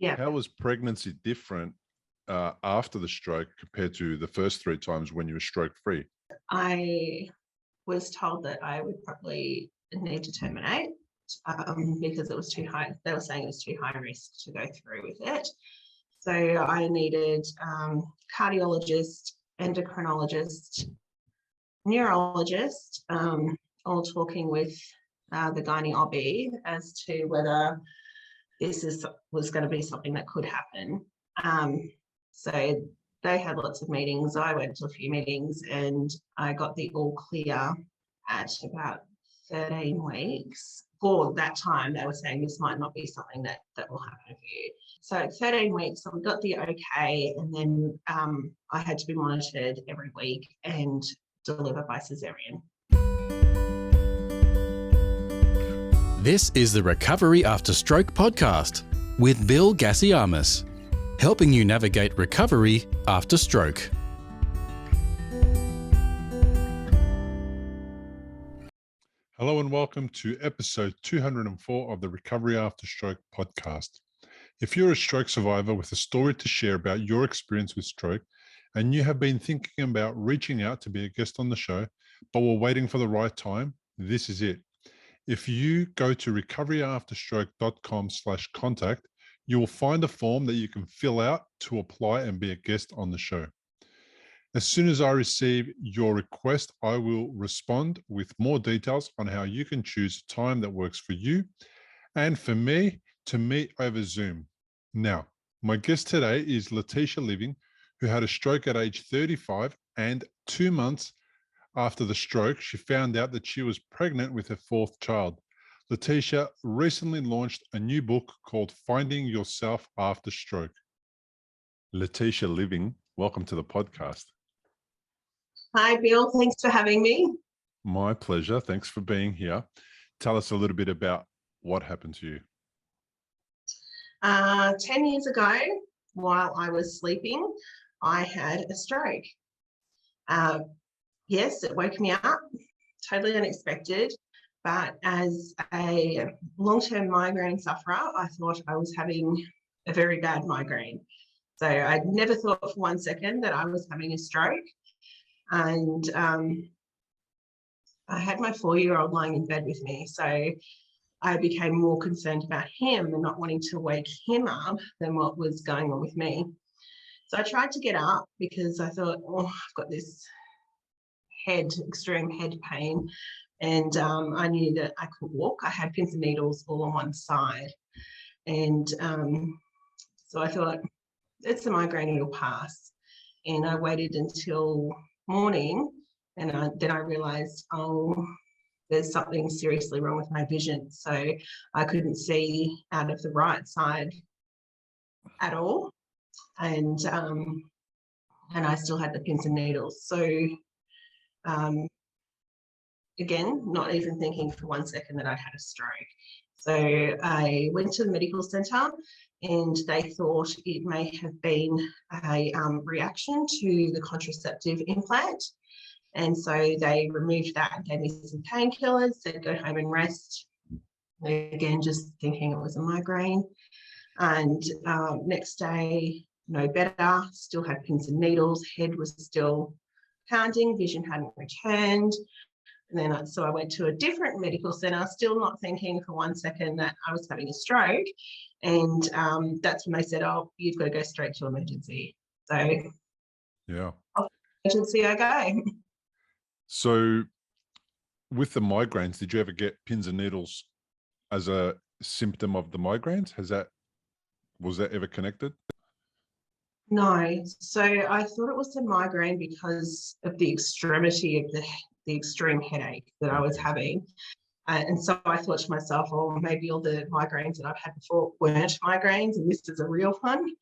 Yeah. How was pregnancy different after the stroke compared to the first 3 times when you were stroke free? I was told that I would probably need to terminate because it was too high. They were saying it was too high risk to go through with it. So I needed cardiologist, endocrinologist, neurologist, all talking with the gynae OB as to whether this was going to be something that could happen. So they had lots of meetings. I went to a few meetings and I got the all clear at about 13 weeks. For that time, they were saying this might not be something that will happen for you. So at 13 weeks, I got the okay, and then I had to be monitored every week and deliver by cesarean. This is the Recovery After Stroke podcast with Bill Gassiamis, helping you navigate recovery after stroke. Hello and welcome to episode 204 of the Recovery After Stroke podcast. If you're a stroke survivor with a story to share about your experience with stroke and you have been thinking about reaching out to be a guest on the show, but were waiting for the right time, this is it. If you go to recoveryafterstroke.com/contact, you will find a form that you can fill out to apply and be a guest on the show. As soon as I receive your request, I will respond with more details on how you can choose a time that works for you and for me to meet over Zoom. Now, my guest today is Letishia Living, who had a stroke at age 35, and 2 months after the stroke, she found out that she was pregnant with her 4th child. Letisha recently launched a new book called Finding Yourself After Stroke. Letishia Living, welcome to the podcast. Hi, Bill. Thanks for having me. My pleasure. Thanks for being here. Tell us a little bit about what happened to you. 10 years ago, while I was sleeping, I had a stroke. Yes, it woke me up, totally unexpected. But as a long-term migraine sufferer, I thought I was having a very bad migraine. So I never thought for 1 second that I was having a stroke. And I had my 4-year-old lying in bed with me. So I became more concerned about him and not wanting to wake him up than what was going on with me. So I tried to get up because I thought, oh, I've got this extreme head pain. And I knew that I could walk. I had pins and needles all on one side. And so I thought, it's a migraine, it'll pass. And I waited until morning, and then I realized, oh, there's something seriously wrong with my vision. So I couldn't see out of the right side at all. And I still had the pins and needles. So again, not even thinking for 1 second that I'd had a stroke. So I went to the medical centre and they thought it may have been a reaction to the contraceptive implant. And so they removed that and gave me some painkillers, said go home and rest. Again, just thinking it was a migraine. And next day, no better, still had pins and needles, head was still pounding, vision hadn't returned. And then so I went to a different medical centre, still not thinking for 1 second that I was having a stroke. And that's when they said, oh, you've got to go straight to emergency. So Yeah. Emergency I go. So with the migraines, did you ever get pins and needles as a symptom of the migraines? Was that ever connected? No. So I thought it was a migraine because of the extremity of the extreme headache that I was having. And so I thought to myself, oh, maybe all the migraines that I've had before weren't migraines and this is a real one.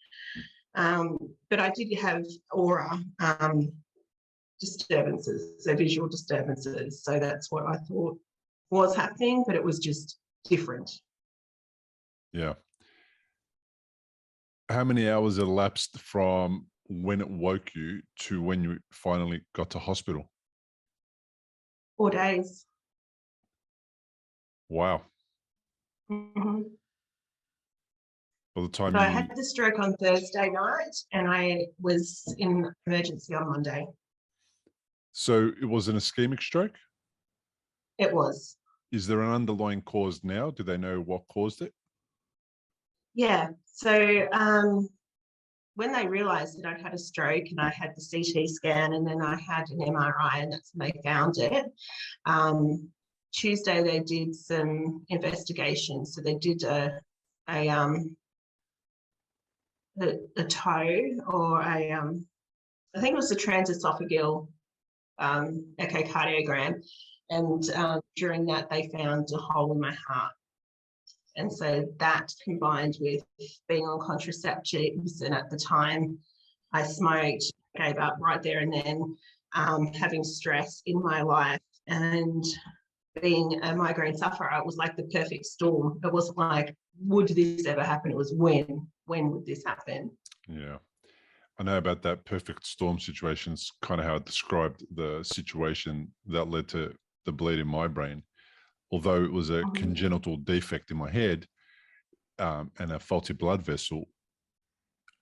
But I did have aura disturbances, so visual disturbances. So that's what I thought was happening, but it was just different. Yeah. How many hours elapsed from when it woke you to when you finally got to hospital? 4 days. Wow. Mm-hmm. By the time So I you, had the stroke on Thursday night and I was in emergency on Monday. so it was an ischemic stroke. It was. Is there an underlying cause now? Do they know what caused it? Yeah. So when they realised that I'd had a stroke and I had the CT scan and then I had an MRI and that's when they found it, Tuesday they did some investigations. So they did a toe or I think it was a transesophageal echocardiogram, and during that they found a hole in my heart. And so that combined with being on contraceptives, and at the time I smoked, gave up right there and then, having stress in my life and being a migraine sufferer, it was like the perfect storm. It wasn't like, would this ever happen? It was when would this happen? Yeah. I know about that perfect storm situation. It's kind of how I described the situation that led to the bleed in my brain. Although it was a congenital defect in my head and a faulty blood vessel,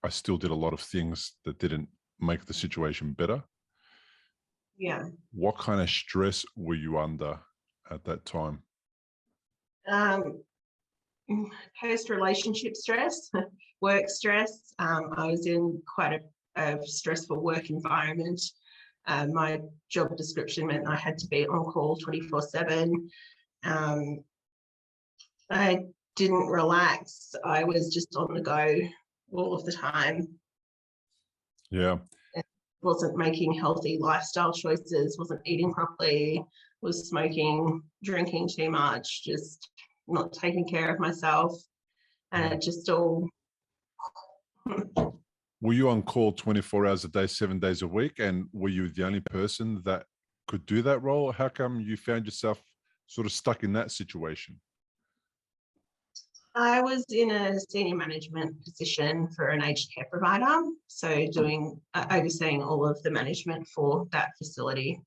I still did a lot of things that didn't make the situation better. Yeah. What kind of stress were you under at that time? Post-relationship stress, work stress. I was in quite a stressful work environment. My job description meant I had to be on call 24/7. I didn't relax. I was just on the go all of the time. Yeah. Wasn't making healthy lifestyle choices, wasn't eating properly, was smoking, drinking too much, just not taking care of myself. And it just all... Were you on call 24 hours a day, 7 days a week? And were you the only person that could do that role? How come you found yourself sort of stuck in that situation? I was in a senior management position for an aged care provider, so doing overseeing all of the management for that facility.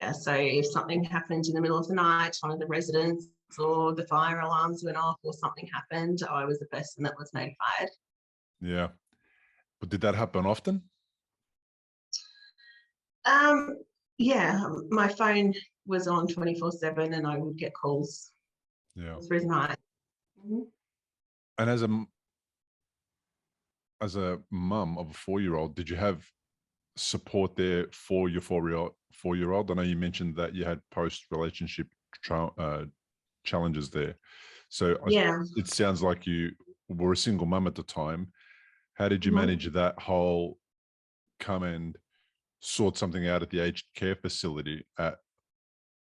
Yeah, so if something happened in the middle of the night, one of the residents or the fire alarms went off or something happened, I was the person that was notified. Yeah. But did that happen often? Yeah, my phone was on 24/7 and I would get calls through the night. And as a mum of a 4-year-old, did you have support there for your 4-year-old? I know you mentioned that you had post-relationship challenges there. So yeah, it sounds like you were a single mum at the time. How did you manage that whole come and sort something out at the aged care facility at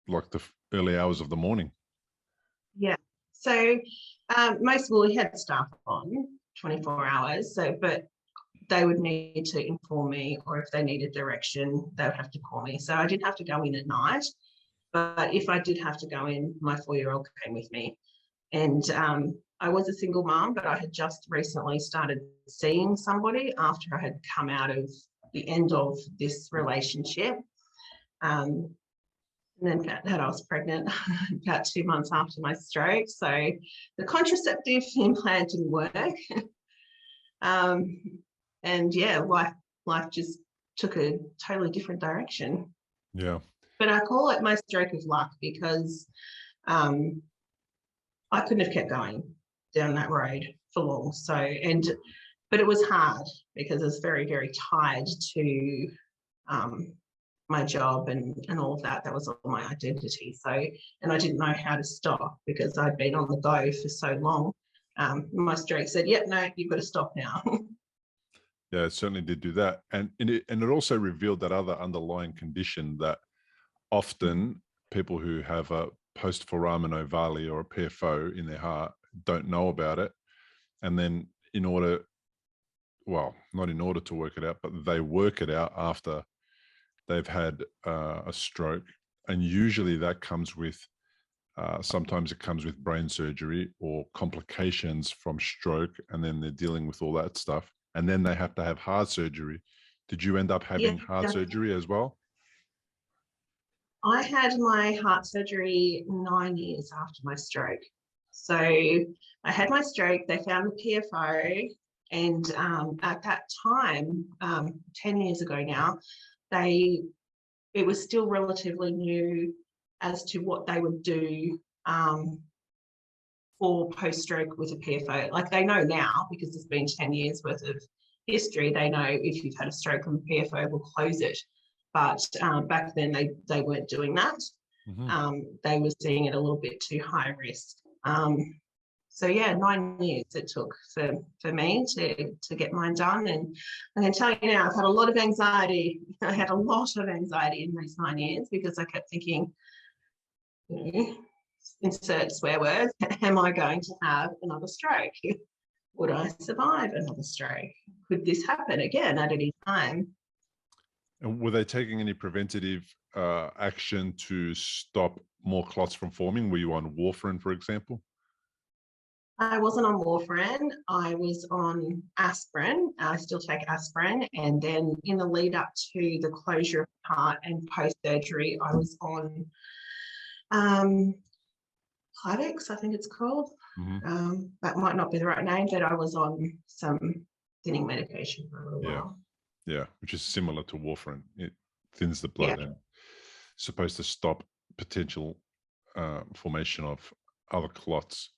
like the early hours of the morning? Yeah. So most of all, we had staff on 24 hours. So, but they would need to inform me, or if they needed direction, they would have to call me. So I didn't have to go in at night. But if I did have to go in, my 4-year-old came with me. And I was a single mom, but I had just recently started seeing somebody after I had come out of the end of this relationship. And then found out I was pregnant about 2 months after my stroke. So the contraceptive implant didn't work. And yeah, life just took a totally different direction. Yeah. But I call it my stroke of luck because I couldn't have kept going down that road for long. So, but it was hard because I was very, very tied to my job and all of that. That was all my identity. So, and I didn't know how to stop because I'd been on the go for so long. My stroke said, yep, no, you've got to stop now. Yeah, it certainly did do that. And it also revealed that other underlying condition that often people who have a post-Foramen Ovale or a PFO in their heart don't know about it. And then not in order to work it out, but they work it out after they've had a stroke. And usually that comes with, sometimes it comes with brain surgery or complications from stroke. And then they're dealing with all that stuff. And then they have to have heart surgery. Did you end up having heart surgery as well? I had my heart surgery 9 years after my stroke. So I had my stroke, they found the PFO, and at that time, 10 years ago now, it was still relatively new as to what they would do for post-stroke with a PFO. Like, they know now, because there's been 10 years worth of history, they know if you've had a stroke and the PFO will close it. But back then they weren't doing that. They were seeing it a little bit too high risk. So yeah, 9 years it took for me to get mine done. And I can tell you now, I've had a lot of anxiety. I had a lot of anxiety in these 9 years, because I kept thinking, insert swear words, am I going to have another stroke? Would I survive another stroke? Could this happen again at any time? And were they taking any preventative action to stop more clots from forming? Were you on warfarin, for example? I wasn't on warfarin. I was on aspirin. I still take aspirin. And then in the lead up to the closure of the heart and post-surgery, I was on Plavix, I think it's called. That might not be the right name, but I was on some thinning medication for a little while. Yeah, which is similar to warfarin. It thins the blood and supposed to stop potential formation of other clots.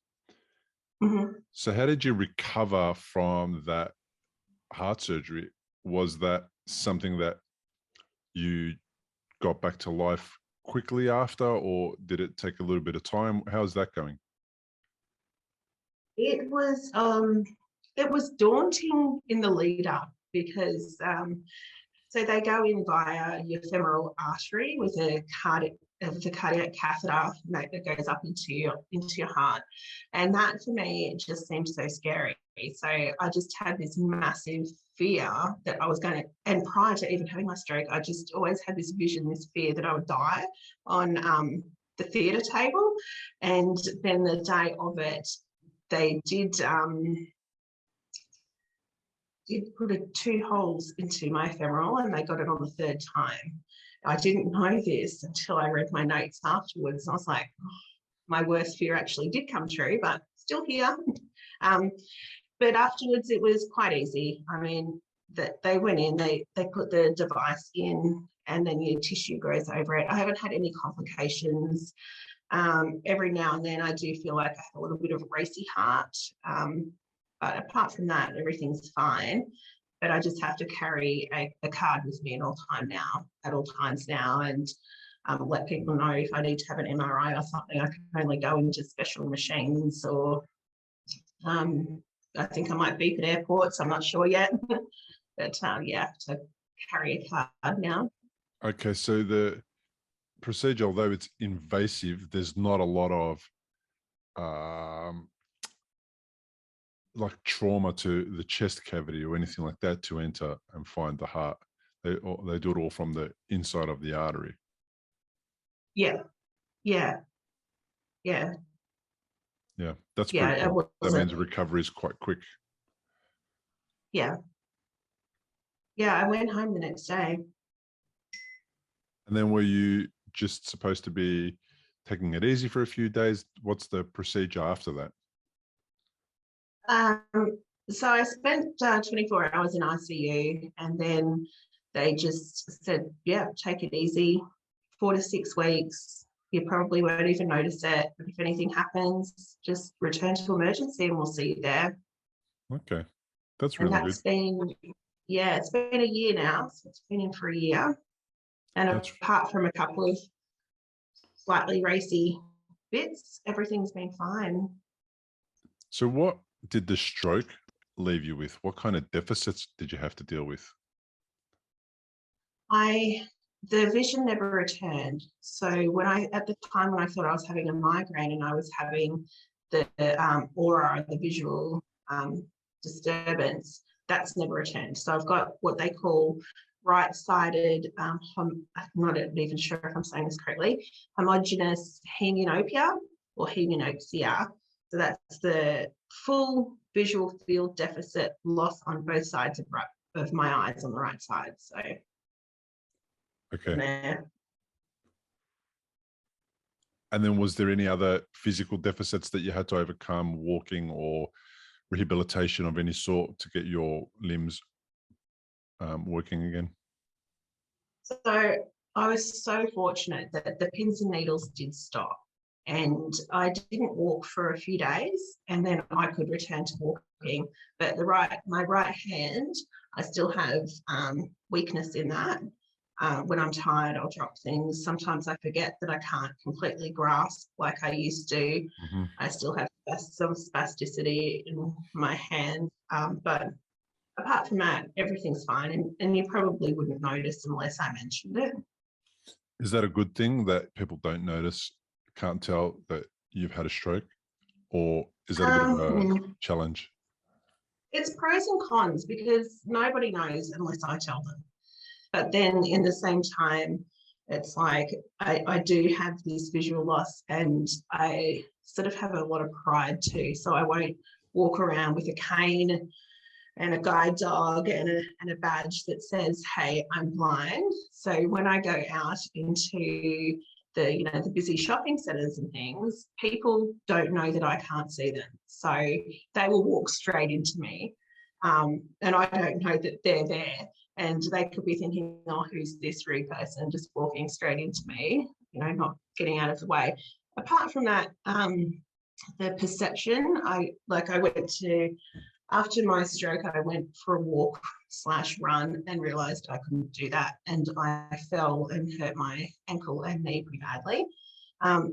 So how did you recover from that heart surgery? Was that something that you got back to life quickly after, or did it take a little bit of time? How's that going? It was daunting in the lead up, because so they go in via your femoral artery with a cardiac catheter that goes up into your heart, and that for me, it just seemed so scary. So I just had this massive fear that I was going to, and prior to even having my stroke, I just always had this vision, this fear that I would die on the theatre table. And then the day of it, they did put 2 holes into my femoral, and they got it on the 3rd time. I didn't know this until I read my notes afterwards. I was like, oh, my worst fear actually did come true, but still here. But afterwards, it was quite easy. I mean, that they went in, they put the device in, and then your tissue grows over it. I haven't had any complications. Every now and then I do feel like I have a little bit of a racy heart. But apart from that, everything's fine. But I just have to carry a card with me at all times now, and let people know if I need to have an MRI or something. I can only go into special machines, or I think I might beep at airports. I'm not sure yet. But yeah, to carry a card now. Okay, so the procedure, although it's invasive, there's not a lot of like trauma to the chest cavity or anything like that to enter and find the heart. They do it all from the inside of the artery. Yeah. That's pretty cool. That means recovery is quite quick. Yeah, I went home the next day. And then were you just supposed to be taking it easy for a few days? What's the procedure after that? So I spent 24 hours in ICU, and then they just said, yeah, take it easy, 4 to 6 weeks. You probably won't even notice it. But if anything happens, just return to emergency and we'll see you there. Okay. That's really good. It's been a year now. So it's been in for a year. And apart from a couple of slightly racy bits, everything's been fine. So what did the stroke leave you with? What kind of deficits did you have to deal with? The vision never returned. So at the time when I thought I was having a migraine and I was having the aura, the visual disturbance, that's never returned. So I've got what they call right-sided, I'm not even sure if I'm saying this correctly, homogeneous hemianopia or hemianopsia. So that's the full visual field deficit loss on both sides of my eyes on the right side. So okay. And then was there any other physical deficits that you had to overcome, walking or rehabilitation of any sort, to get your limbs working again? So I was so fortunate that the pins and needles did stop, and I didn't walk for a few days, and then I could return to walking. But my right hand, I still have weakness in that. When I'm tired, I'll drop things. Sometimes I forget that I can't completely grasp like I used to. Mm-hmm. I still have some spasticity in my hand, but apart from that, everything's fine, and you probably wouldn't notice unless I mentioned it. Is that a good thing that people don't notice, can't tell that you've had a stroke, or is that a bit of a challenge? It's pros and cons because nobody knows unless I tell them. But then in the same time, it's like I do have this visual loss, and I sort of have a lot of pride too. So I won't walk around with a cane and a guide dog and a badge that says, hey, I'm blind. So when I go out into the busy shopping centres and things, people don't know that I can't see them. So they will walk straight into me. And I don't know that they're there. And they could be thinking, oh, who's this rude person just walking straight into me, not getting out of the way. Apart from that, the perception, after my stroke, I went for a walk/run and realised I couldn't do that. And I fell and hurt my ankle and knee pretty badly.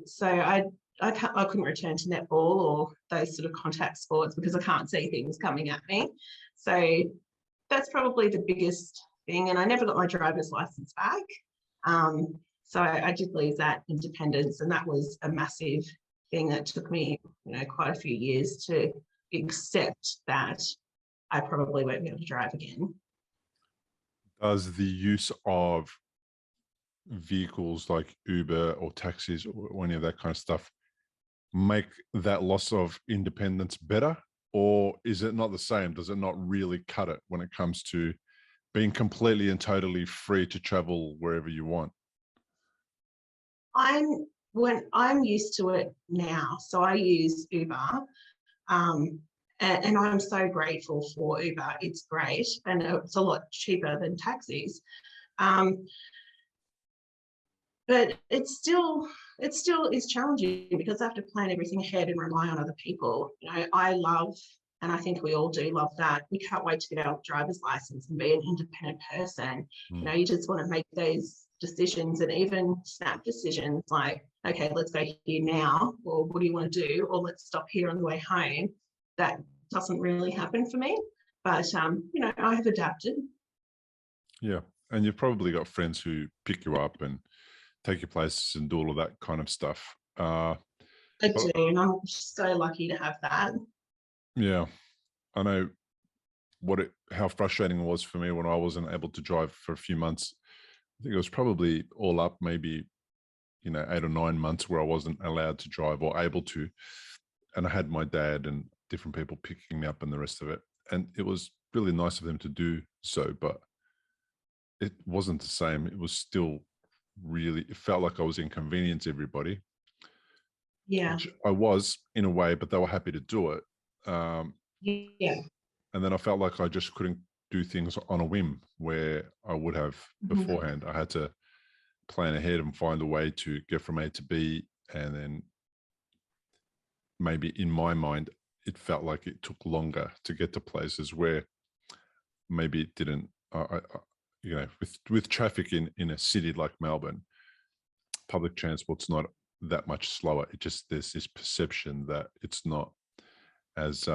So I couldn't return to netball or those sort of contact sports because I can't see things coming at me. So that's probably the biggest thing. And I never got my driver's license back. So I did lose that independence, and that was a massive thing that took me, quite a few years to accept that I probably won't be able to drive again. Does the use of vehicles like Uber or taxis or any of that kind of stuff make that loss of independence better, or is it not the same? Does it not really cut it when it comes to being completely and totally free to travel wherever you want? I'm used to it now, so I use Uber, and I'm so grateful for Uber. It's great, and it's a lot cheaper than taxis. But it still is challenging because I have to plan everything ahead and rely on other people. I love, and I think we all do love that. We can't wait to get our driver's license and be an independent person. You just want to make those decisions, and even snap decisions like, okay, let's go here now, or what do you want to do, or let's stop here on the way home. That doesn't really happen for me, but I have adapted. Yeah, and you've probably got friends who pick you up and take your places and do all of that kind of stuff. I do, and I'm so lucky to have that. Yeah, I know how frustrating it was for me when I wasn't able to drive for a few months. I think it was probably all up maybe 8 or 9 months where I wasn't allowed to drive or able to, and I had my dad and different people picking me up and the rest of it, and it was really nice of them to do so, but it wasn't the same. It was still it felt like I was inconveniencing everybody. Yeah, which I was in a way, but they were happy to do it. Yeah. And then I felt like I just couldn't do things on a whim where I would have beforehand. I had to plan ahead and find a way to get from A to B. And then maybe in my mind, it felt like it took longer to get to places where maybe it didn't. With traffic in a city like Melbourne, public transport's not that much slower. There's this perception that it's not as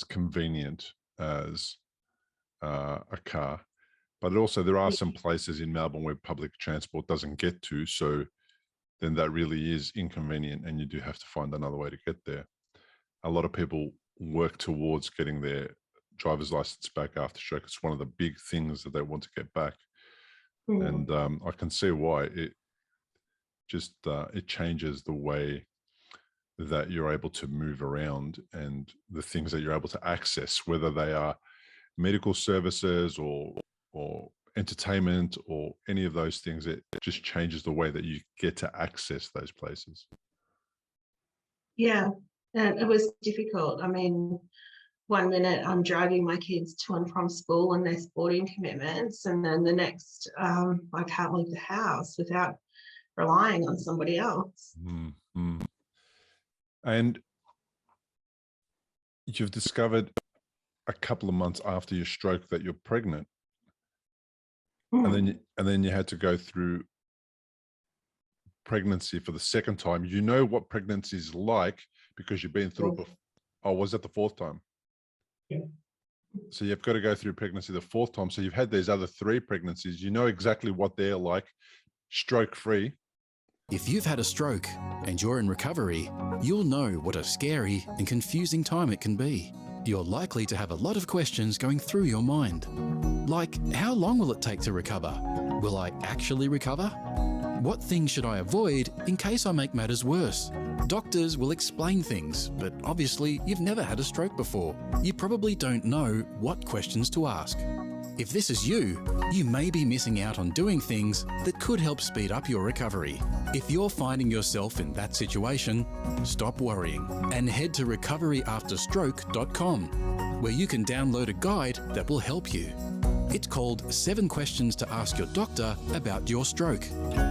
convenient as a car, but also there are some places in Melbourne where public transport doesn't get to, so then that really is inconvenient, and you do have to find another way to get there. A lot of people work towards getting their driver's license back after stroke. It's one of the big things that they want to get back, and I can see why. It changes the way that you're able to move around and the things that you're able to access, whether they are medical services or entertainment or any of those things. It just changes the way that you get to access those places. Yeah, and it was difficult. I mean, one minute I'm driving my kids to and from school and their sporting commitments, and then the next I can't leave the house without relying on somebody else. Mm-hmm. And you've discovered a couple of months after your stroke that you're pregnant, and then you had to go through pregnancy for the second time. You know what pregnancy is like because you've been through it before. Oh, was that the fourth time? Yeah. So you've got to go through pregnancy the fourth time. So you've had these other 3 pregnancies. You know exactly what they're like, stroke free. If you've had a stroke and you're in recovery, you'll know what a scary and confusing time it can be. You're likely to have a lot of questions going through your mind. Like, how long will it take to recover? Will I actually recover? What things should I avoid in case I make matters worse? Doctors will explain things, but obviously you've never had a stroke before. You probably don't know what questions to ask. If this is you, you may be missing out on doing things that could help speed up your recovery. If you're finding yourself in that situation, stop worrying and head to recoveryafterstroke.com, where you can download a guide that will help you. It's called 7 Questions to Ask Your Doctor About Your Stroke.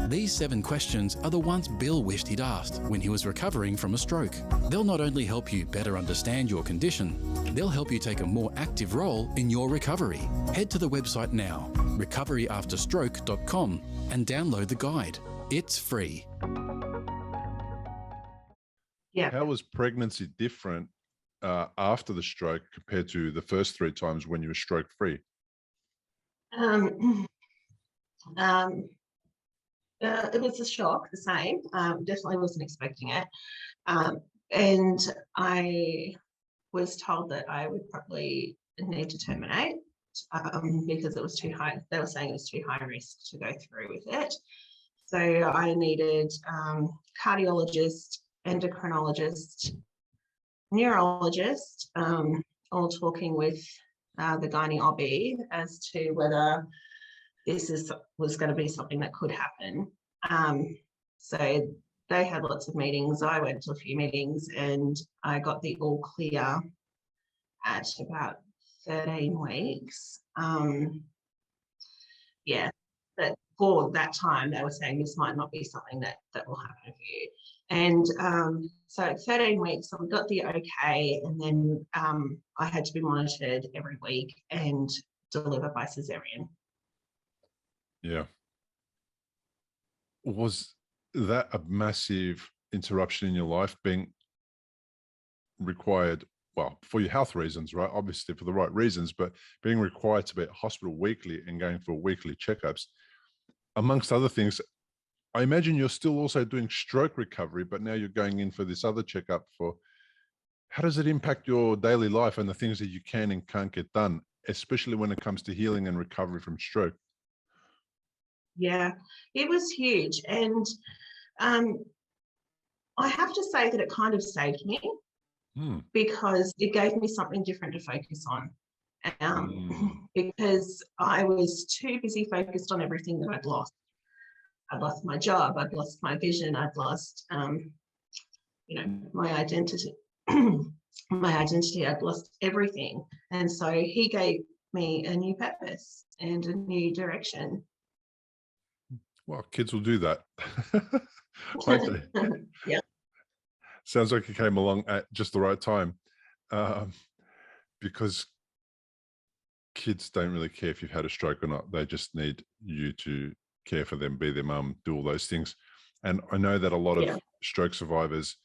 These 7 questions are the ones Bill wished he'd asked when he was recovering from a stroke. They'll not only help you better understand your condition, they'll help you take a more active role in your recovery. Head to the website now, recoveryafterstroke.com, and download the guide. It's free. Yeah. How was pregnancy different after the stroke compared to the first 3 times when you were stroke free? It was a shock, the same. Definitely wasn't expecting it. And I was told that I would probably need to terminate because it was too high. They were saying it was too high risk to go through with it. So I needed cardiologist, endocrinologist, neurologist, all talking with the gynae OB as to whether this was going to be something that could happen. So they had lots of meetings. I went to a few meetings and I got the all clear at about 13 weeks. Yeah, but for that time, they were saying this might not be something that will happen for you. And so at 13 weeks, I got the okay, and then I had to be monitored every week and deliver by cesarean. Yeah. Was that a massive interruption in your life, being required, well, for your health reasons, right? Obviously for the right reasons, but being required to be at hospital weekly and going for weekly checkups, amongst other things? I imagine you're still also doing stroke recovery, but now you're going in for this other checkup. For how does it impact your daily life and the things that you can and can't get done, especially when it comes to healing and recovery from stroke? Yeah, it was huge. And I have to say that it kind of saved me because it gave me something different to focus on. Because I was too busy focused on everything that I'd lost. I'd lost my job, I'd lost my vision, I'd lost, my identity. My identity, I'd lost everything. And so he gave me a new purpose and a new direction. Well, kids will do that. Yeah. Sounds like you came along at just the right time, because kids don't really care if you've had a stroke or not. They just need you to care for them, be their mum, do all those things. And I know that a lot of stroke survivors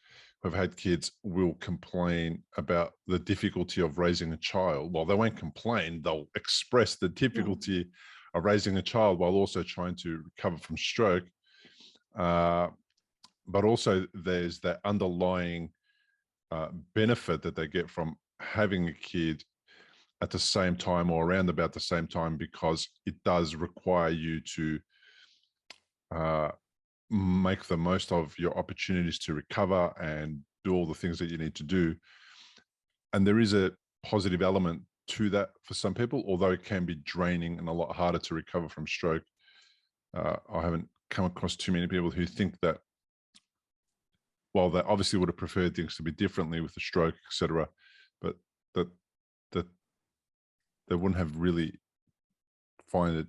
who have had kids will complain about the difficulty of raising a child. Well, they won't complain, they'll express the difficulty of raising a child while also trying to recover from stroke. But also there's that underlying benefit that they get from having a kid at the same time or around about the same time, because it does require you to make the most of your opportunities to recover and do all the things that you need to do. And there is a positive element to that for some people, although it can be draining and a lot harder to recover from stroke. I haven't come across too many people who think that, well, they obviously would have preferred things to be differently with the stroke, etc., but that they wouldn't have really gone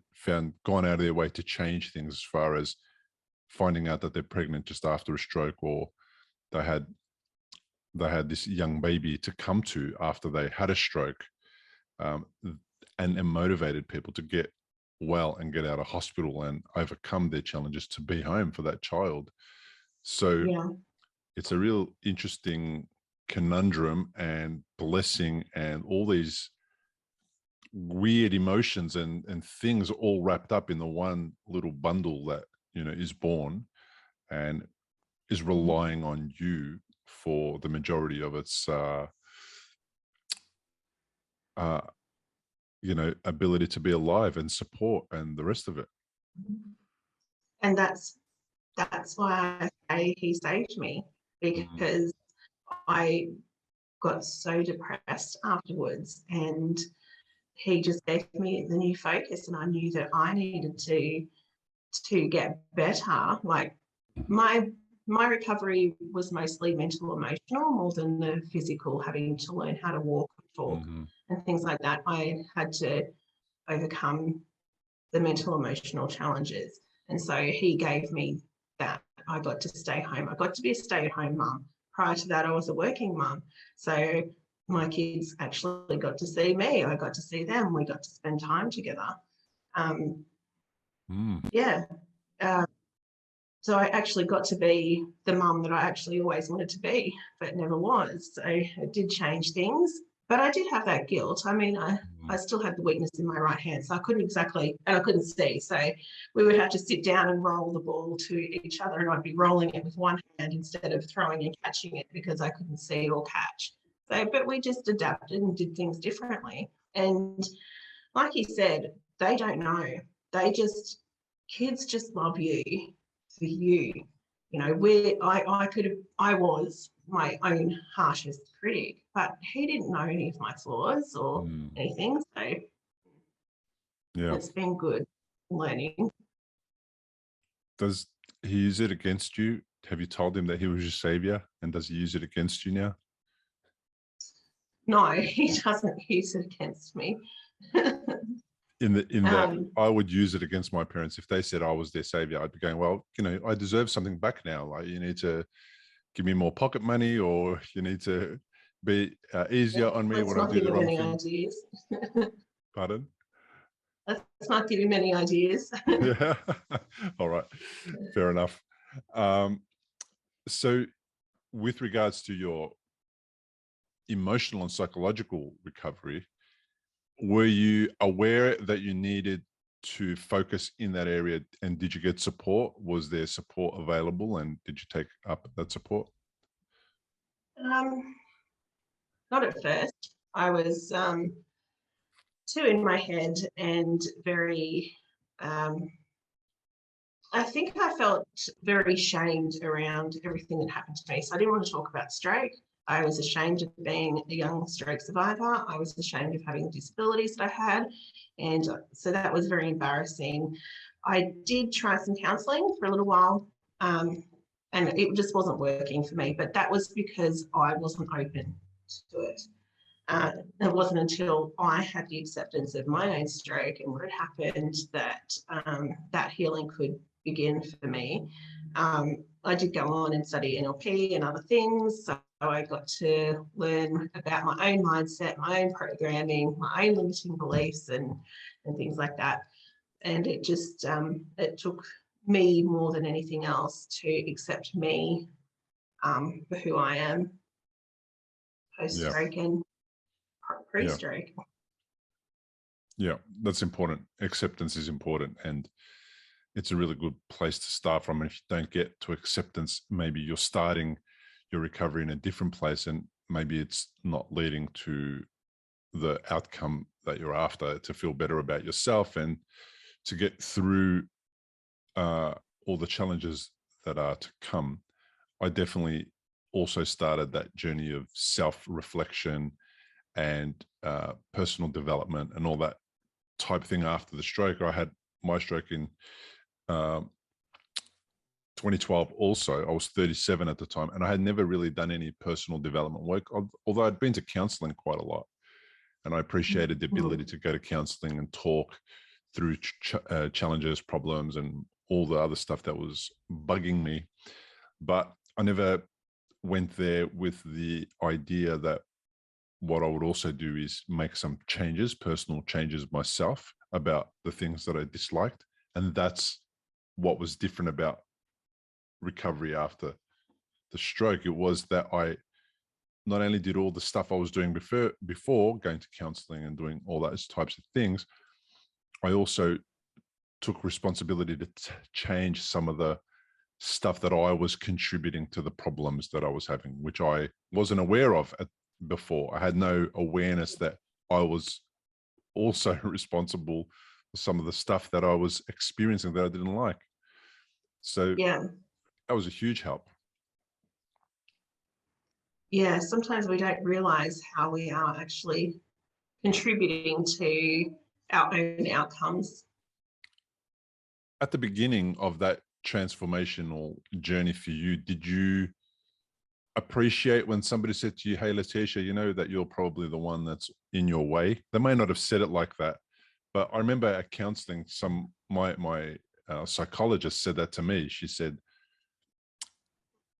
out of their way to change things, as far as finding out that they're pregnant just after a stroke, or they had this young baby to come to after they had a stroke, and motivated people to get well and get out of hospital and overcome their challenges to be home for that child. So Yeah. it's a real interesting conundrum and blessing, and all these weird emotions and things all wrapped up in the one little bundle that, you know, is born and is relying on you for the majority of its you know, ability to be alive and support and the rest of it. And that's why I say he saved me, because I got so depressed afterwards, and he just gave me the new focus, and I knew that I needed to get better. Like my recovery was mostly mental, emotional, more than the physical, having to learn how to walk and talk and things like that. I had to overcome the mental, emotional challenges. And so he gave me that. I got to stay home. I got to be a stay-at-home mum. Prior to that, I was a working mum. So my kids actually got to see me. I got to see them. We got to spend time together. Yeah. So I actually got to be the mum that I actually always wanted to be, but never was. So it did change things. But I did have that guilt. I mean, I still had the weakness in my right hand, so I couldn't exactly, and I couldn't see. So we would have to sit down and roll the ball to each other, and I'd be rolling it with one hand instead of throwing and catching it because I couldn't see or catch. So, but we just adapted and did things differently. And like you said, they don't know. Kids just love you for you. You know, I was my own harshest critic, but he didn't know any of my flaws or anything. So yeah, it's been good learning. Does he use it against you? Have you told him that he was your savior, and does he use it against you now? No, he doesn't use it against me. in that I would use it against my parents. If they said I was their savior, I'd be going, well, you know, I deserve something back now. Like, you need to give me more pocket money, or you need to be easier on me when I do the wrong thing. Ideas. Pardon? Let's not give him any ideas. Yeah. All right. Fair enough. So with regards to your emotional and psychological recovery, were you aware that you needed to focus in that area, and did you get support? Was there support available, and did you take up that support? Not at first. I was too in my head and very, I think I felt very shamed around everything that happened to me. So I didn't want to talk about stroke. I was ashamed of being a young stroke survivor. I was ashamed of having disabilities that I had. And so that was very embarrassing. I did try some counselling for a little while, and it just wasn't working for me. But that was because I wasn't open to it. It wasn't until I had the acceptance of my own stroke and what had happened that that healing could begin for me. I did go on and study NLP and other things. So I got to learn about my own mindset, my own programming, my own limiting beliefs and things like that. And it just, it took me more than anything else to accept me for who I am post-stroke and pre-stroke. Yeah, that's important. Acceptance is important, and it's a really good place to start from. And if you don't get to acceptance, maybe you're starting your recovery in a different place, and maybe it's not leading to the outcome that you're after, to feel better about yourself and to get through all the challenges that are to come. I definitely also started that journey of self-reflection and personal development and all that type of thing after the stroke. I had my stroke in 2012 also. I was 37 at the time, and I had never really done any personal development work, although I'd been to counseling quite a lot. And I appreciated the ability to go to counseling and talk through challenges, problems, and all the other stuff that was bugging me. But I never went there with the idea that what I would also do is make some changes, personal changes myself about the things that I disliked. And that's what was different about recovery after the stroke. It was that I not only did all the stuff I was doing before going to counseling and doing all those types of things, I also took responsibility to change some of the stuff that I was contributing to the problems that I was having, which I wasn't aware of before. I had no awareness that I was also responsible for some of the stuff that I was experiencing that I didn't like. So Yeah. that was a huge help. Yeah, sometimes we don't realize how we are actually contributing to our own outcomes. At the beginning of that transformational journey for you, did you appreciate when somebody said to you, hey, Letisha, you know that you're probably the one that's in your way? They may not have said it like that, but I remember at counseling, my psychologist said that to me. She said,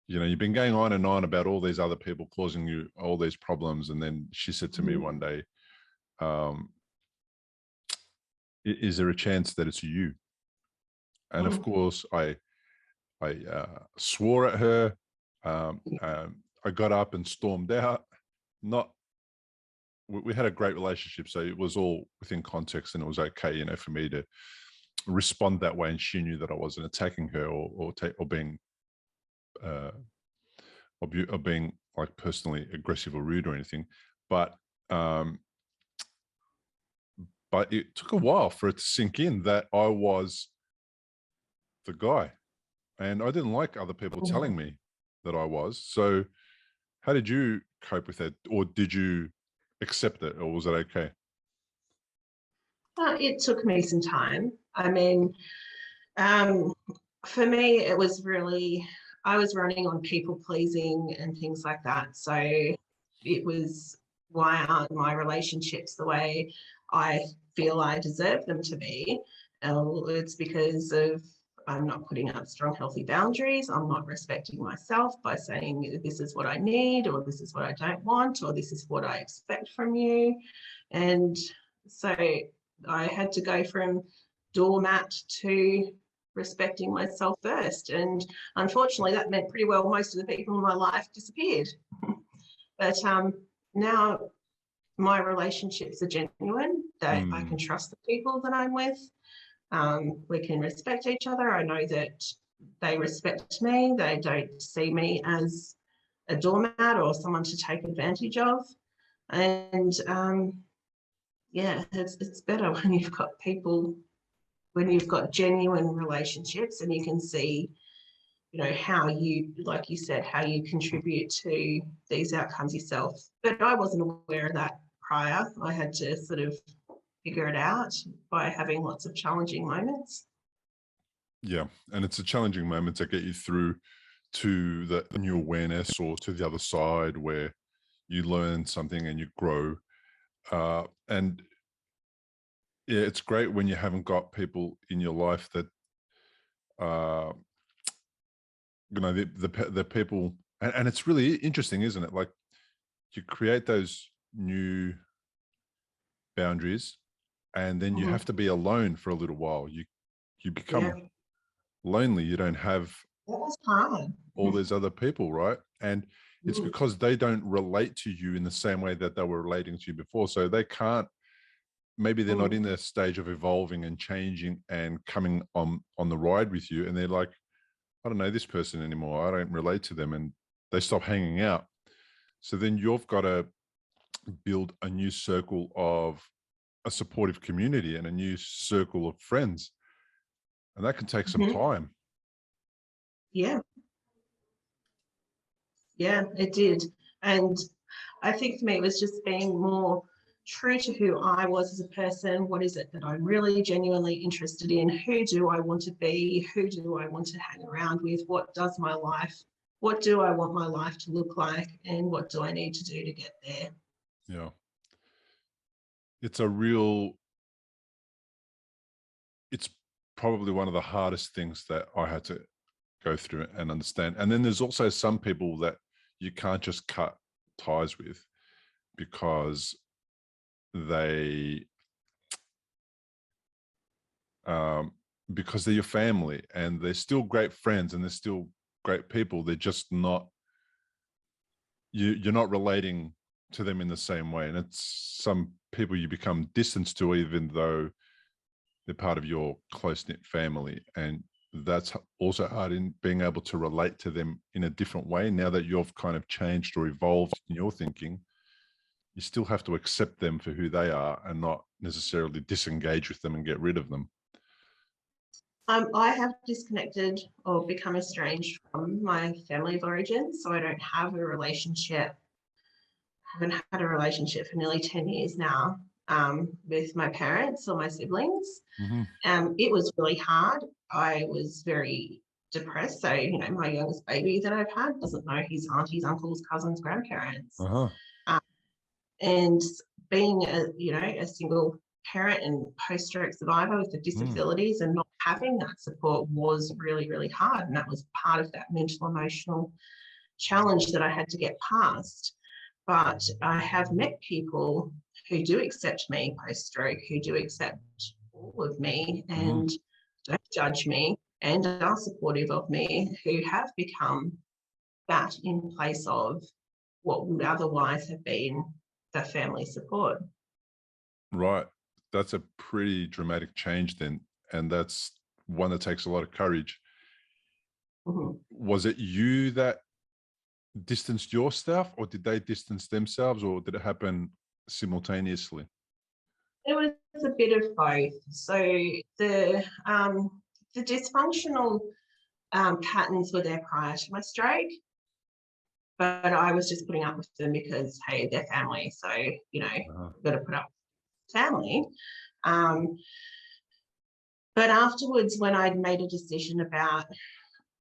you know, you've been going on and on about all these other people causing you all these problems. And then she said to me one day, is there a chance that it's you? And of course, I swore at her. I got up and stormed out. We had a great relationship, so it was all within context, and it was okay, you know, for me to respond that way. And she knew that I wasn't attacking her or being like personally aggressive or rude or anything. But it took a while for it to sink in that I was the guy, and I didn't like other people telling me that I was. So how did you cope with that? Or did you accept it, or was it okay? It took me some time. I mean, for me, it was really, I was running on people pleasing and things like that. So it was, why aren't my relationships the way I feel I deserve them to be? It's because of I'm not putting up strong, healthy boundaries. I'm not respecting myself by saying this is what I need, or this is what I don't want, or this is what I expect from you. And so I had to go from doormat to respecting myself first. And unfortunately, that meant pretty well most of the people in my life disappeared. But now my relationships are genuine. I can trust the people that I'm with. We can respect each other. I know that they respect me. They don't see me as a doormat or someone to take advantage of. And yeah, it's better when you've got people, when you've got genuine relationships, and you can see, you know, how you, like you said, how you contribute to these outcomes yourself. But I wasn't aware of that prior. I had to sort of figure it out by having lots of challenging moments. Yeah, and it's a challenging moment to get you through to the new awareness or to the other side where you learn something and you grow. And yeah, it's great when you haven't got people in your life that, you know, the people, and it's really interesting, isn't it? Like you create those new boundaries, and then you have to be alone for a little while. You become lonely. You don't have all these other people, right? And it's because they don't relate to you in the same way that they were relating to you before. So they can't, maybe they're not in their stage of evolving and changing and coming on the ride with you. And they're like, I don't know this person anymore. I don't relate to them. And they stop hanging out. So then you've got to build a new circle of a supportive community and a new circle of friends. And that can take some time. Yeah. Yeah, it did. And I think for me, it was just being more true to who I was as a person. What is it that I'm really genuinely interested in? Who do I want to be? Who do I want to hang around with? What do I want my life to look like? And what do I need to do to get there? Yeah. It's a real, it's probably one of the hardest things that I had to go through and understand. And then there's also some people that you can't just cut ties with because they because they're your family and they're still great friends and they're still great people. They're just not, you're not relating to them in the same way. And it's some people you become distant to, even though they're part of your close-knit family. And that's also hard in being able to relate to them in a different way. Now that you've kind of changed or evolved in your thinking, you still have to accept them for who they are and not necessarily disengage with them and get rid of them. I have disconnected or become estranged from my family of origin, so I don't have a relationship. Haven't had a relationship for nearly 10 years now with my parents or my siblings. Mm-hmm. It was really hard. I was very depressed. So, you know, my youngest baby that I've had doesn't know his aunties, uncles, cousins, grandparents. Uh-huh. And being a single parent and post-stroke survivor with the disabilities and not having that support was really, really hard. And that was part of that mental, emotional challenge that I had to get past. But I have met people who do accept me post-stroke, who do accept all of me and don't judge me and are supportive of me, who have become that in place of what would otherwise have been the family support. Right. That's a pretty dramatic change then. And that's one that takes a lot of courage. Mm-hmm. Was it you that distanced yourself, or did they distance themselves, or did it happen simultaneously? It was a bit of both. So the dysfunctional patterns were there prior to my stroke, but I was just putting up with them because, hey, they're family. So, you know, I've got to put up with family. But afterwards, when I'd made a decision about,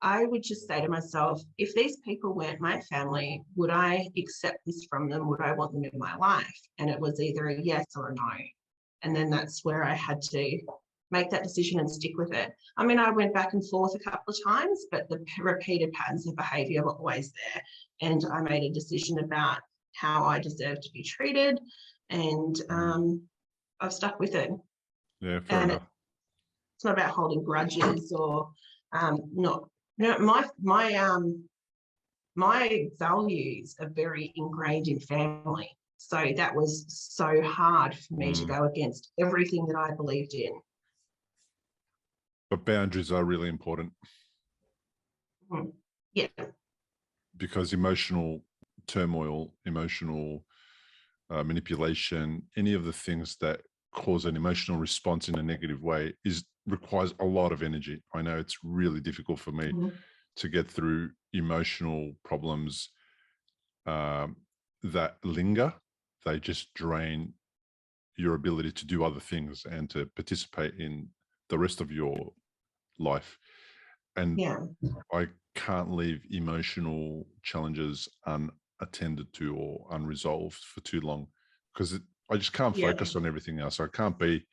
I would just say to myself, if these people weren't my family, would I accept this from them? Would I want them in my life? And it was either a yes or a no. And then that's where I had to make that decision and stick with it. I mean, I went back and forth a couple of times, but the repeated patterns of behaviour were always there. And I made a decision about how I deserve to be treated, and I've stuck with it. Yeah, fair enough. It's not about holding grudges or not. You know, my values are very ingrained in family. So that was so hard for me to go against everything that I believed in. But boundaries are really important. Yeah. Because emotional turmoil, emotional manipulation, any of the things that cause an emotional response in a negative way requires a lot of energy. I know it's really difficult for me to get through emotional problems that linger. They just drain your ability to do other things and to participate in the rest of your life. And I can't leave emotional challenges unattended to or unresolved for too long, because I just can't focus on everything else. I can't be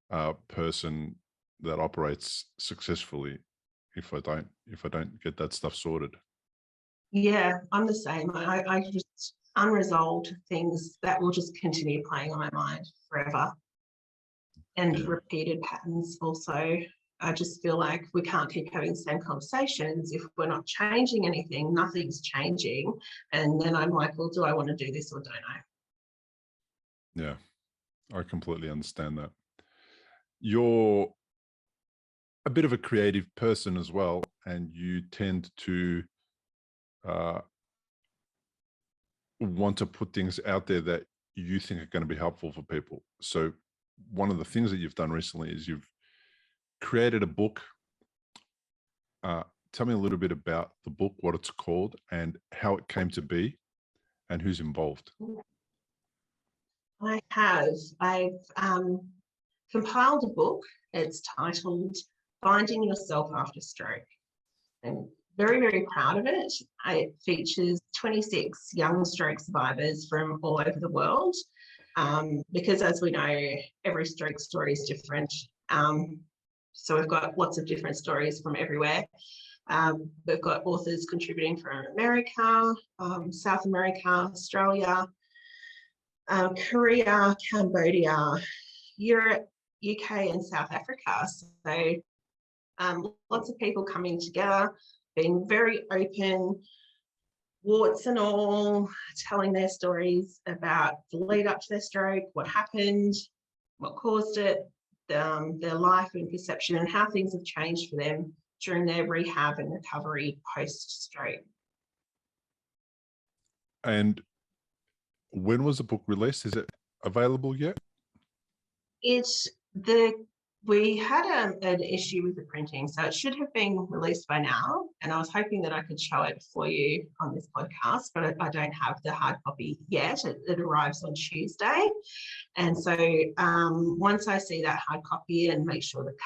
a person that operates successfully if I don't get that stuff sorted. Yeah, I'm the same. I just unresolved things that will just continue playing on my mind forever. And repeated patterns also. I just feel like we can't keep having the same conversations if we're not changing anything. Nothing's changing. And then I'm like, well, do I want to do this or don't I? Yeah, I completely understand that. You're a bit of a creative person as well, and you tend to want to put things out there that you think are going to be helpful for people. So one of the things that you've done recently is you've created a book. Tell me a little bit about the book, what it's called, and how it came to be, and who's involved? I've compiled a book. It's titled Finding Yourself After Stroke. I'm very, very proud of it. It features 26 young stroke survivors from all over the world, because as we know, every stroke story is different. So we've got lots of different stories from everywhere. We've got authors contributing from America, South America, Australia, Korea, Cambodia, Europe, UK, and South Africa. So lots of people coming together, being very open, warts and all, telling their stories about the lead up to their stroke, what happened, what caused it, their life and perception, and how things have changed for them during their rehab and recovery post-stroke. And when was the book released? Is it available yet? We had an issue with the printing, so it should have been released by now. And I was hoping that I could show it for you on this podcast, but I don't have the hard copy yet. It arrives on Tuesday. And so once I see that hard copy and make sure the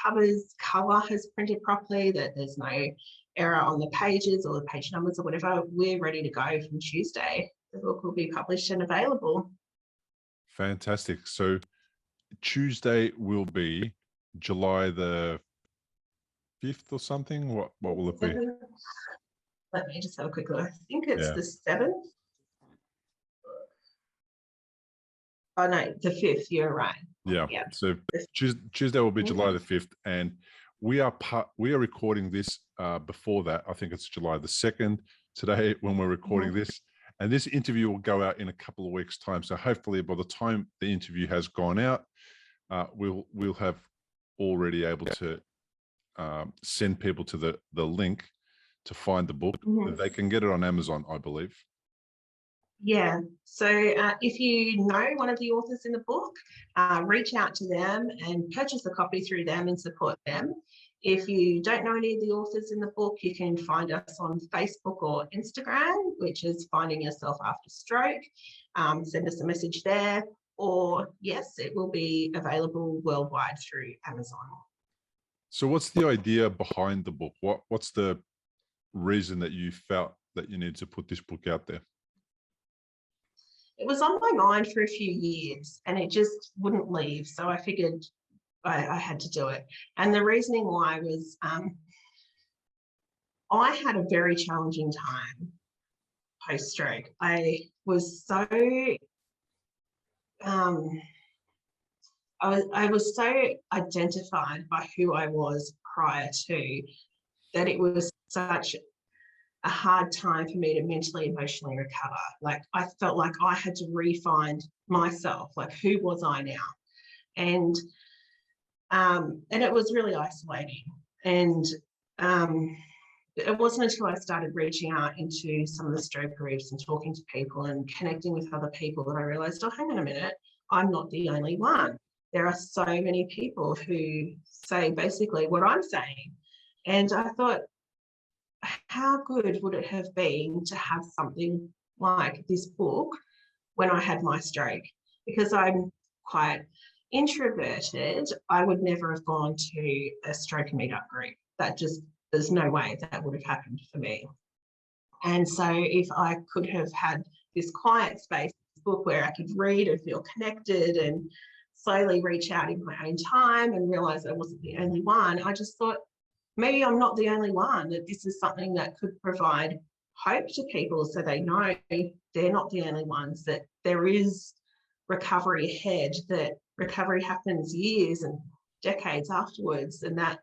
cover has printed properly, that there's no error on the pages or the page numbers or whatever, we're ready to go from Tuesday. The book will be published and available. Fantastic. So Tuesday will be July the 5th or something. What will it be? Let me just have a quick look. I think it's the 7th. Oh no, the 5th. You're right. Yeah. So Tuesday will be July the 5th, and we are recording this before that. I think it's July the 2nd today when we're recording this, and this interview will go out in a couple of weeks' time. So hopefully, by the time the interview has gone out, we'll have already able to send people to the link to find the book. They can get it on Amazon, I believe. Yeah, so if you know one of the authors in the book, reach out to them and purchase a copy through them and support them. If you don't know any of the authors in the book, you can find us on Facebook or Instagram, which is Finding Yourself After Stroke. Send us a message there. Or yes, it will be available worldwide through Amazon. So what's the idea behind the book? What's the reason that you felt that you needed to put this book out there? It was on my mind for a few years and it just wouldn't leave. So I figured I had to do it. And the reasoning why was I had a very challenging time post-stroke. I was so I was so identified by who I was prior to that it was such a hard time for me to mentally, emotionally recover. Like I felt like I had to re-find myself, like who was I now? And it was really isolating. And it wasn't until I started reaching out into some of the stroke groups and talking to people and connecting with other people that I realized, oh, hang on a minute, I'm not the only one. There are so many people who say basically what I'm saying. And I thought, how good would it have been to have something like this book when I had my stroke? Because I'm quite introverted, I would never have gone to a stroke meetup group. There's no way that would have happened for me. And so if I could have had this quiet space, this book where I could read and feel connected and slowly reach out in my own time and realize I wasn't the only one, I just thought, maybe I'm not the only one, that this is something that could provide hope to people so they know they're not the only ones, that there is recovery ahead, that recovery happens years and decades afterwards, and that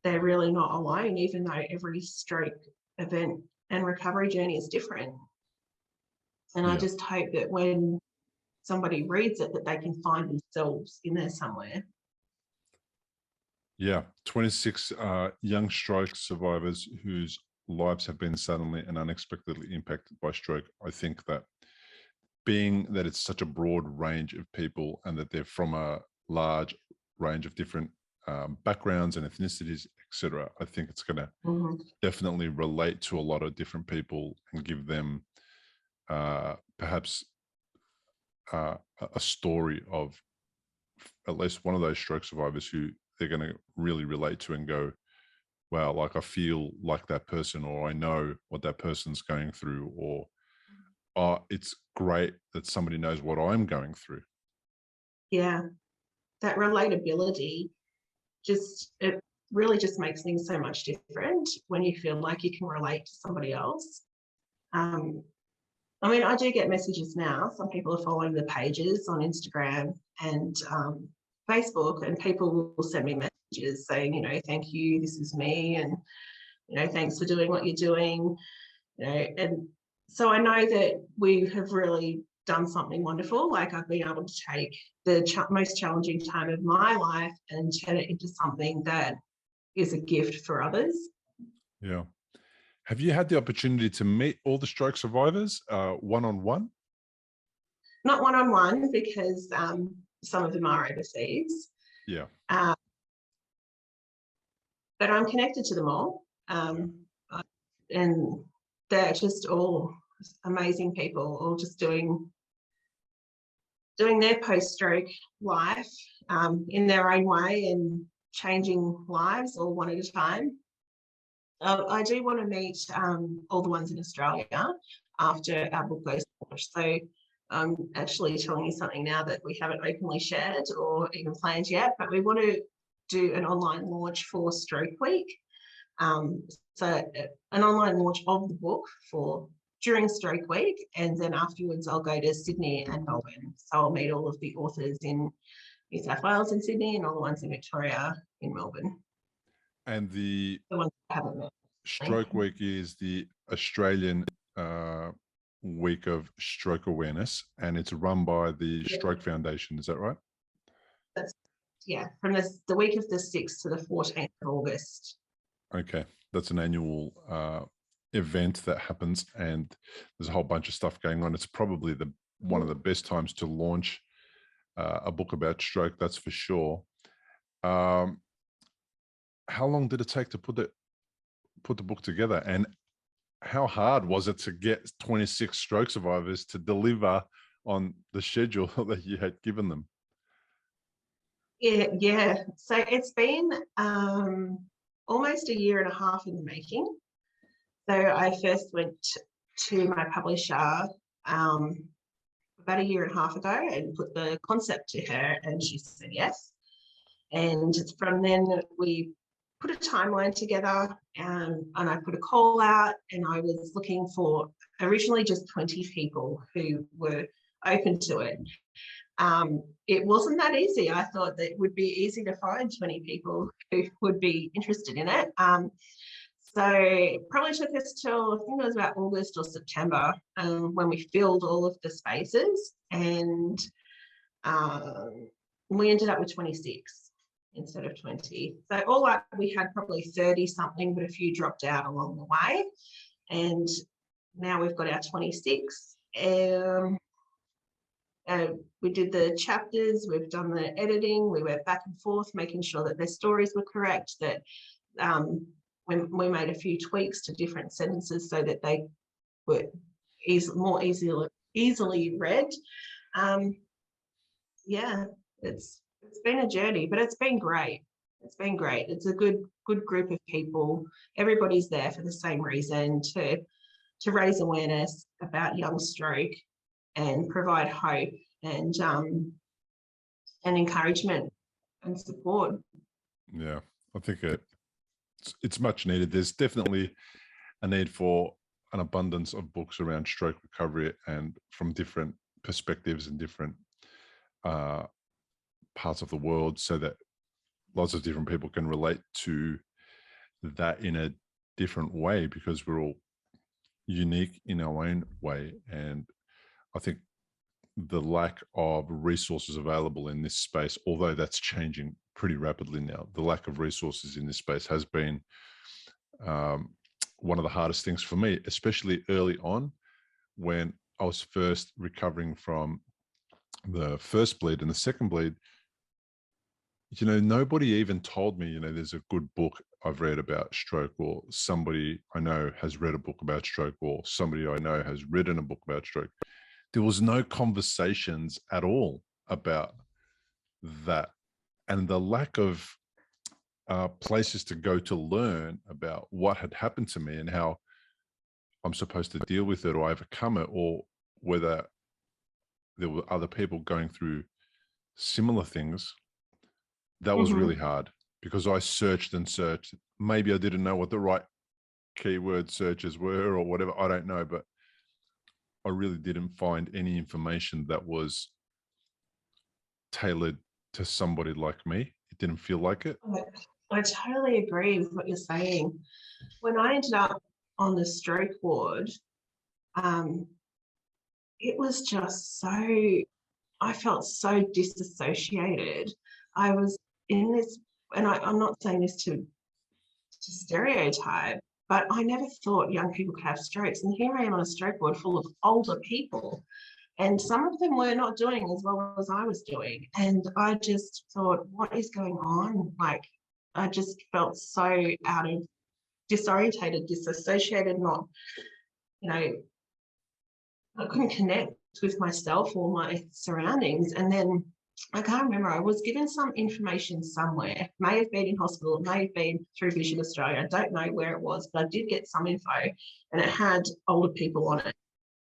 they're really not alone, even though every stroke event and recovery journey is different. And I just hope that when somebody reads it, that they can find themselves in there somewhere. Yeah, 26 young stroke survivors whose lives have been suddenly and unexpectedly impacted by stroke. I think that being that it's such a broad range of people and that they're from a large range of different backgrounds and ethnicities, etc., I think it's going to definitely relate to a lot of different people and give them perhaps a story of at least one of those stroke survivors who they're going to really relate to and go, wow, like I feel like that person, or I know what that person's going through, or oh, it's great that somebody knows what I'm going through. Yeah, that relatability it really just makes things so much different when you feel like you can relate to somebody else. I mean, I do get messages now. Some people are following the pages on Instagram and Facebook, and people will send me messages saying, you know, thank you, this is me, and, you know, thanks for doing what you're doing, you know. And so I know that we have really done something wonderful. Like, I've been able to take the most challenging time of my life and turn it into something that is a gift for others. Yeah. Have you had the opportunity to meet all the stroke survivors one-on-one? Not one-on-one, because some of them are overseas. Yeah. But I'm connected to them all. And they're just all amazing people, all just doing their post-stroke life in their own way and changing lives all one at a time. I do want to meet all the ones in Australia after our book goes published. So I'm actually telling you something now that we haven't openly shared or even planned yet, but we want to do an online launch for Stroke Week. So an online launch of the book during Stroke Week, and then afterwards I'll go to Sydney and Melbourne. So I'll meet all of the authors in New South Wales and Sydney, and all the ones in Victoria in Melbourne. And the ones I haven't met. Stroke Week is the Australian week of stroke awareness, and it's run by the Stroke Foundation. Is that right? Yeah, from the week of the 6th to the 14th of August. Okay, that's an annual event that happens, and there's a whole bunch of stuff going on. It's probably one of the best times to launch a book about stroke, that's for sure. How long did it take to put the book together, and how hard was it to get 26 stroke survivors to deliver on the schedule that you had given them? Yeah. So it's been almost a year and a half in the making. So I first went to my publisher about a year and a half ago and put the concept to her, and she said yes. And from then we put a timeline together, and I put a call out, and I was looking for originally just 20 people who were open to it. It wasn't that easy. I thought that it would be easy to find 20 people who would be interested in it. So it probably took us till, I think it was about August or September, when we filled all of the spaces, and we ended up with 26 instead of 20. So all up, we had probably 30 something, but a few dropped out along the way. And now we've got our 26. We did the chapters, we've done the editing, we went back and forth, making sure that their stories were correct, that we made a few tweaks to different sentences so that they were more easily read. Yeah, it's been a journey, but it's been great. It's been great. It's a good group of people. Everybody's there for the same reason, to raise awareness about young stroke and provide hope and encouragement and support. Yeah, I think it's much needed. There's definitely a need for an abundance of books around stroke recovery, and from different perspectives and different parts of the world, so that lots of different people can relate to that in a different way, because we're all unique in our own way. And I think the lack of resources available in this space, although that's changing pretty rapidly now, the lack of resources in this space has been one of the hardest things for me, especially early on when I was first recovering from the first bleed and the second bleed. You know, nobody even told me, you know, there's a good book I've read about stroke, or somebody I know has read a book about stroke, or somebody I know has written a book about stroke. there was no conversations at all about that, and the lack of places to go to learn about what had happened to me and how I'm supposed to deal with it or overcome it, or whether there were other people going through similar things. That was really hard because I searched and searched. Maybe I didn't know what the right keyword searches were or whatever. I don't know, but I really didn't find any information that was tailored to somebody like me. It didn't feel like it. I totally agree with what you're saying. When I ended up on the stroke ward, it was just so, I felt so disassociated. I was in this, and I'm not saying this to stereotype, but I never thought young people could have strokes. And here I am on a stroke ward full of older people. And some of them were not doing as well as I was doing. And I just thought, what is going on? Like, I just felt so disorientated, disassociated, not, I couldn't connect with myself or my surroundings. And then I can't remember, I was given some information somewhere, may have been in hospital, it may have been through Vision Australia, I don't know where it was, but I did get some info and it had older people on it.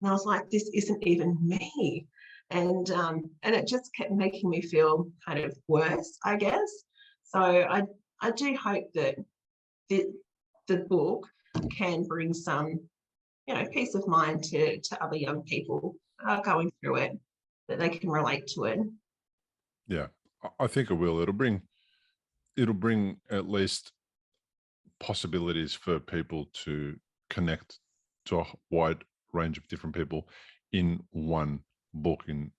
And I was like, this isn't even me. And it just kept making me feel kind of worse, I guess. So I do hope that the book can bring some, peace of mind to other young people going through it, that they can relate to it. Yeah, I think it will. It'll bring at least possibilities for people to connect to a wide range of different people in one book, in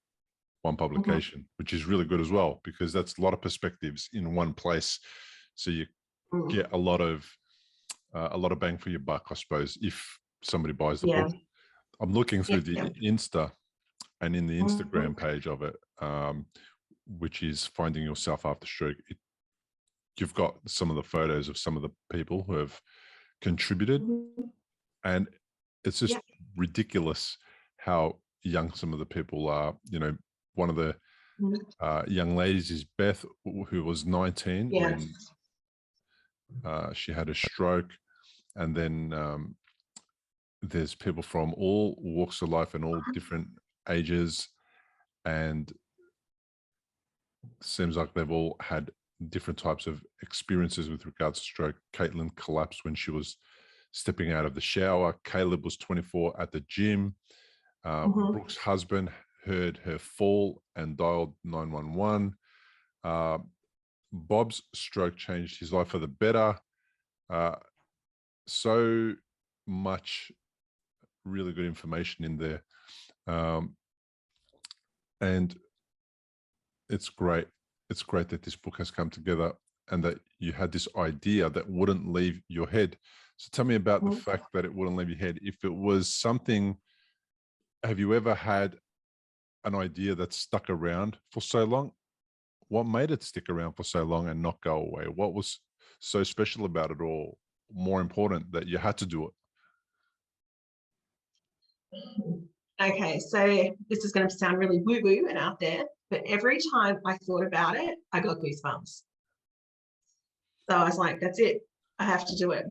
one publication, which is really good as well, because that's a lot of perspectives in one place. So you get a lot of bang for your buck, I suppose, if somebody buys the book. I'm looking through the Insta, and in the Instagram page of it, which is Finding Yourself After Stroke, you've got some of the photos of some of the people who have contributed, and it's just ridiculous how young some of the people are. One of the young ladies is Beth, who was 19 when she had a stroke, and then there's people from all walks of life and all different ages, and seems like they've all had different types of experiences with regards to stroke. Caitlin collapsed when she was stepping out of the shower. Caleb was 24 at the gym. Brooke's husband heard her fall and dialed 911. Bob's stroke changed his life for the better. So much really good information in there. And it's great. It's great that this book has come together and that you had this idea that wouldn't leave your head. So tell me about the fact that it wouldn't leave your head. If it was something, have you ever had an idea that stuck around for so long? What made it stick around for so long and not go away? What was so special about it, or more important that you had to do it? Okay, so this is going to sound really woo-woo and out there, but every time I thought about it, I got goosebumps. So I was like, that's it. I have to do it.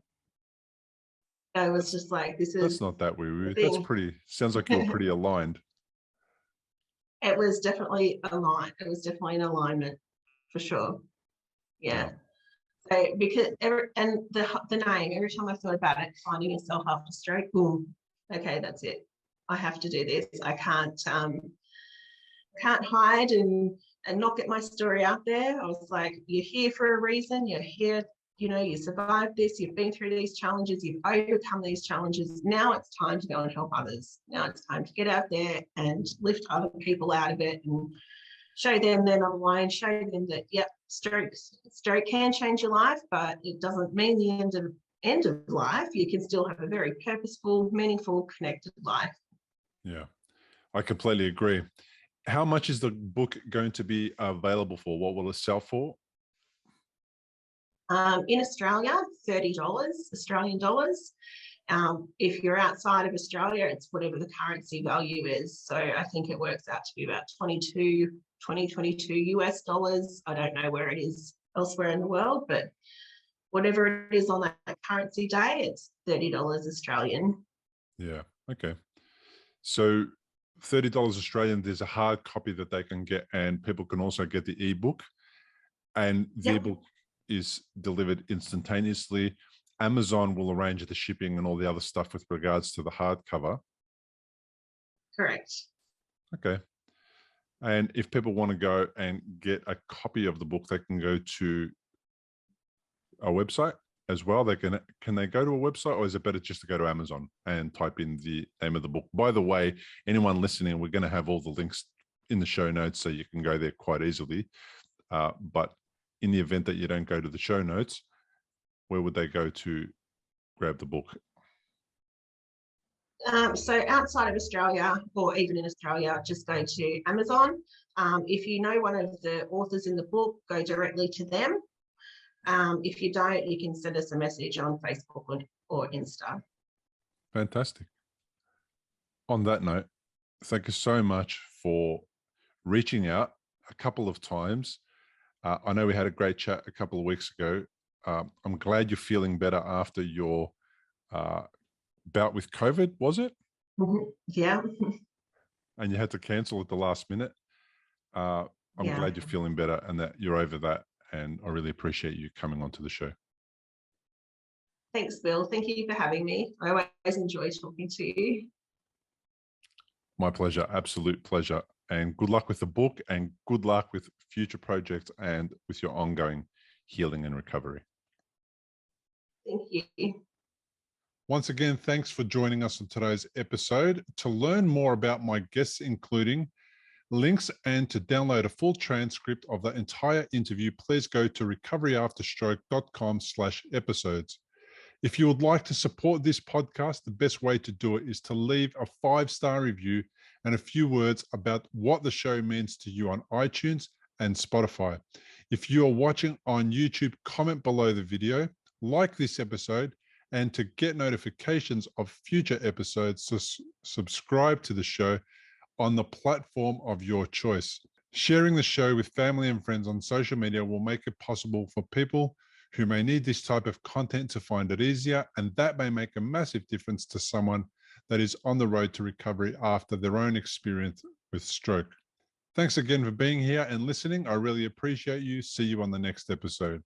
I was just like, this is... That's not that woo-woo. That's pretty... Sounds like you're pretty aligned. It was definitely aligned. It was definitely an alignment, for sure. Yeah. So because... And the name, every time I thought about it, Finding Yourself After Stroke, boom, okay, that's it. I have to do this. I can't hide and not get my story out there. I was like, you're here for a reason. You're here, you survived this. You've been through these challenges. You've overcome these challenges. Now it's time to go and help others. Now it's time to get out there and lift other people out of it and show them they're not alone. Show them that, yep, stroke can change your life, but it doesn't mean the end of life. You can still have a very purposeful, meaningful, connected life. Yeah, I completely agree. How much is the book going to be available for? What will it sell for? In Australia, $30 Australian dollars. If you're outside of Australia, it's whatever the currency value is. So I think it works out to be about 22 US dollars. I don't know where it is elsewhere in the world, but whatever it is on that currency day, it's $30 Australian. Yeah. Okay. So $30 Australian, there's a hard copy that they can get, and people can also get the ebook. And the ebook is delivered instantaneously. Amazon will arrange the shipping and all the other stuff with regards to the hardcover. Correct. Okay. And if people want to go and get a copy of the book, they can go to a website as well. Can they go to a website, or is it better just to go to Amazon and type in the name of the book? By the way, anyone listening, we're going to have all the links in the show notes, so you can go there quite easily. But in the event that you don't go to the show notes, where would they go to grab the book? So outside of Australia, or even in Australia, just go to Amazon. If you know one of the authors in the book, go directly to them. If you don't, you can send us a message on Facebook or Insta. Fantastic. On that note, thank you so much for reaching out a couple of times. I know we had a great chat a couple of weeks ago. I'm glad you're feeling better after your bout with COVID, was it? Yeah. And you had to cancel at the last minute. I'm glad you're feeling better and that you're over that. And I really appreciate you coming onto the show. Thanks, Bill. Thank you for having me. I always enjoy talking to you. My pleasure. Absolute pleasure. And good luck with the book, and good luck with future projects and with your ongoing healing and recovery. Thank you. Once again, thanks for joining us on today's episode. To learn more about my guests, including links, and to download a full transcript of the entire interview, please go to recoveryafterstroke.com/episodes. If you would like to support this podcast, the best way to do it is to leave a 5-star review and a few words about what the show means to you on iTunes and Spotify. If you are watching on YouTube, comment below the video, like this episode, and to get notifications of future episodes, subscribe to the show on the platform of your choice. Sharing the show with family and friends on social media will make it possible for people who may need this type of content to find it easier, and that may make a massive difference to someone that is on the road to recovery after their own experience with stroke. Thanks again for being here and listening. I really appreciate you. See you on the next episode.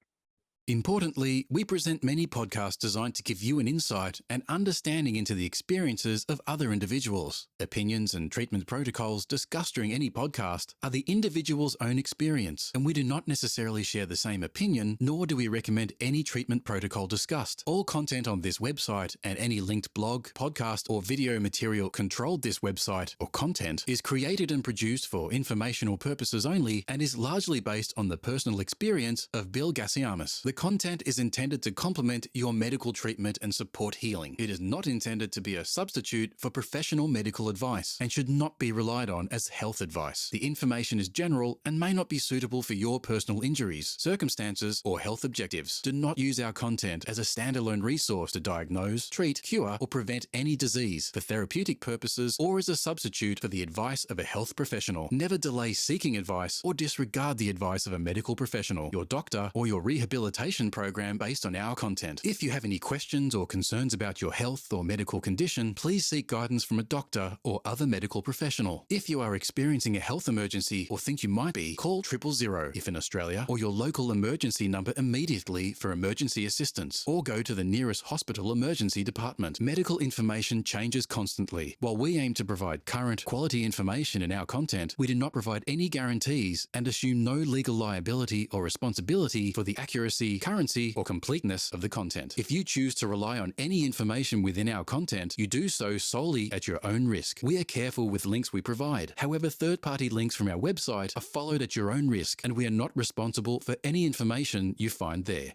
Importantly, we present many podcasts designed to give you an insight and understanding into the experiences of other individuals. Opinions and treatment protocols discussed during any podcast are the individual's own experience, and we do not necessarily share the same opinion, nor do we recommend any treatment protocol discussed. All content on this website and any linked blog, podcast, or video material controlled this website or content is created and produced for informational purposes only and is largely based on the personal experience of Bill Gassiamis. The content is intended to complement your medical treatment and support healing. It is not intended to be a substitute for professional medical advice and should not be relied on as health advice. The information is general and may not be suitable for your personal injuries, circumstances, or health objectives. Do not use our content as a standalone resource to diagnose, treat, cure, or prevent any disease for therapeutic purposes or as a substitute for the advice of a health professional. Never delay seeking advice or disregard the advice of a medical professional, your doctor, or your rehabilitation program based on our content. If you have any questions or concerns about your health or medical condition, please seek guidance from a doctor or other medical professional. If you are experiencing a health emergency or think you might be, call 000 if in Australia, or your local emergency number immediately for emergency assistance, or go to the nearest hospital emergency department. Medical information changes constantly. While we aim to provide current, quality information in our content, we do not provide any guarantees and assume no legal liability or responsibility for the accuracy, currency, or completeness of the content. If you choose to rely on any information within our content, you do so solely at your own risk. We are careful with links we provide. However, third-party links from our website are followed at your own risk, and we are not responsible for any information you find there.